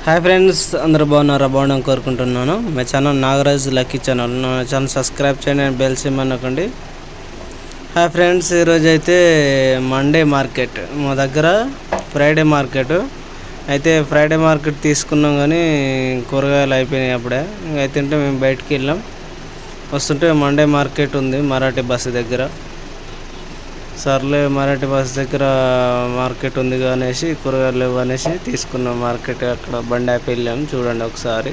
Hi friends, అందరూ బాగున్నాం కోరుకుంటున్నాను. మా ఛానల్ నాగరాజ్ లక్కీ ఛానల్. నా ఛానల్ సబ్స్క్రైబ్ చేయండి అండ్ బెల్ సింబల్ నొక్కండి. హాయ్ ఫ్రెండ్స్, ఈరోజు అయితే మండే మార్కెట్, మా దగ్గర ఫ్రైడే మార్కెట్ అయితే ఫ్రైడే మార్కెట్ తీసుకున్నాం, కానీ కూరగాయలు అయిపోయినాయి అప్పుడే. అయితే మేము బయటికి వెళ్ళాం. వస్తుంటే మండే మార్కెట్ ఉంది మరాఠీ బస్సు దగ్గర. సర్లే మరాఠీ బస్ దగ్గర మార్కెట్ ఉంది అనేసి కూరగాయలు లేవు అనేసి తీసుకున్నాం మార్కెట్. అక్కడ బండి ఆపి వెళ్ళాము. చూడండి ఒకసారి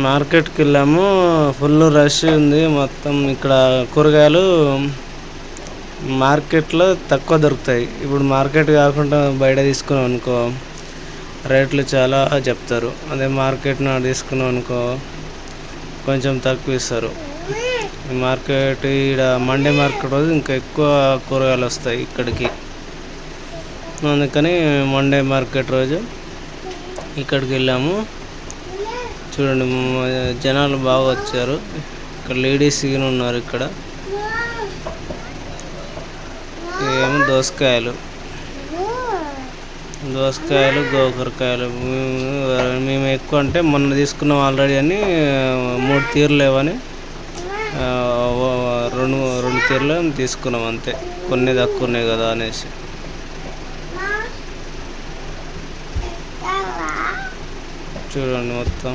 మార్కెట్కి వెళ్ళాము. ఫుల్ రష్ ఉంది మొత్తం. ఇక్కడ కూరగాయలు మార్కెట్లో తక్కువ దొరుకుతాయి. ఇప్పుడు మార్కెట్ కాకుండా బయట తీసుకున్నాం అనుకో రేట్లు చాలా చెప్తారు. అదే మార్కెట్ నాడు తీసుకున్నాం అనుకో కొంచెం తక్కువ ఇస్తారు. మార్కెట్ ఇక్కడ మండే మార్కెట్ రోజు ఇంకా ఎక్కువ కూరగాయలు వస్తాయి ఇక్కడికి. అందుకని మండే మార్కెట్ రోజు ఇక్కడికి వెళ్ళాము. చూడండి జనాలు బాగా వచ్చారు. ఇక్కడ లేడీస్ ఉన్నారు. ఇక్కడ ఏమో దోసకాయలు, గోకరకాయలు. మేము ఎక్కువ అంటే మొన్న తీసుకున్నాం ఆల్రెడీ అని 3 తీర్లు లేవని రెండు తీర్లు తీసుకున్నాం అంతే. కొన్ని తక్కువ ఉన్నాయి కదా అనేసి. చూడండి మొత్తం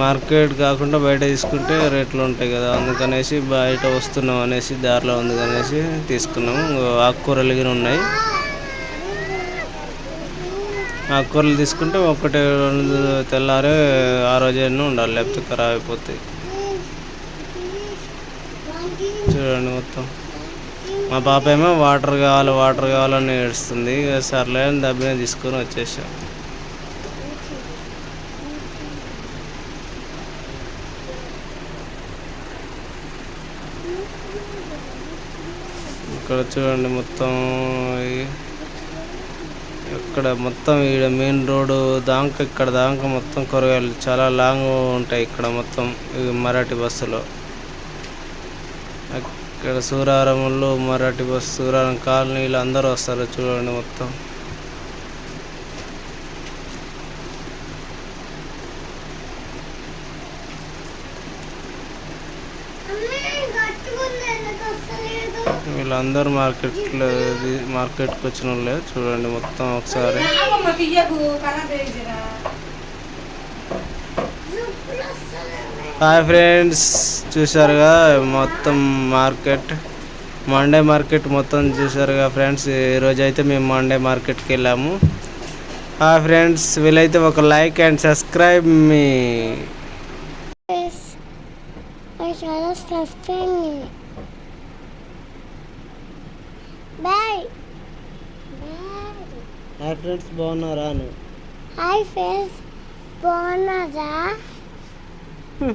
మార్కెట్ కాకుండా బయట తీసుకుంటే రేట్లు ఉంటాయి కదా, అందుకనేసి బయట వస్తున్నాం అనేసి దారిలో ఉంది అనేసి తీసుకున్నాము. ఆకుకూరలు గిన ఉన్నాయి. ఆకుకూరలు తీసుకుంటే 1-2 తెల్లారే ఆ రోజైనా ఉండాలి, లేకపోతే ఖరాబ్ అయిపోతాయి. చూడండి మొత్తం. మా పాప ఏమో వాటర్ కావాలని ఏడుస్తుంది. సర్లే అని దబ్బిన తీసుకొని వచ్చేసాం. ఇక్కడ చూడండి మొత్తం. ఇక్కడ మొత్తం ఈడ మెయిన్ రోడ్డు దాకా ఇక్కడ దాకా మొత్తం కూరగాయలు చాలా లాంగ్ ఉంటాయి. ఇక్కడ మొత్తం మరాఠీ బస్సులో ఇక్కడ సూరారంలో మరాఠీ బస్సు, సూరారం కాలనీలు అందరూ వస్తారు. చూడండి మొత్తం. వీళ్ళందరూ మార్కెట్కి వచ్చిన వాళ్ళే. చూడండి మొత్తం ఒకసారి. హాయ్ ఫ్రెండ్స్, చూసారుగా మొత్తం మార్కెట్, మండే మార్కెట్ మొత్తం చూసారుగా ఫ్రెండ్స్. ఈరోజు అయితే మేము మండే మార్కెట్కి వెళ్ళాము. హాయ్ ఫ్రెండ్స్, వీలైతే ఒక like and subscribe me. Hi friends, బాగున్నారా? హాయ్ ఫ్రెండ్స్, బాగున్నారా?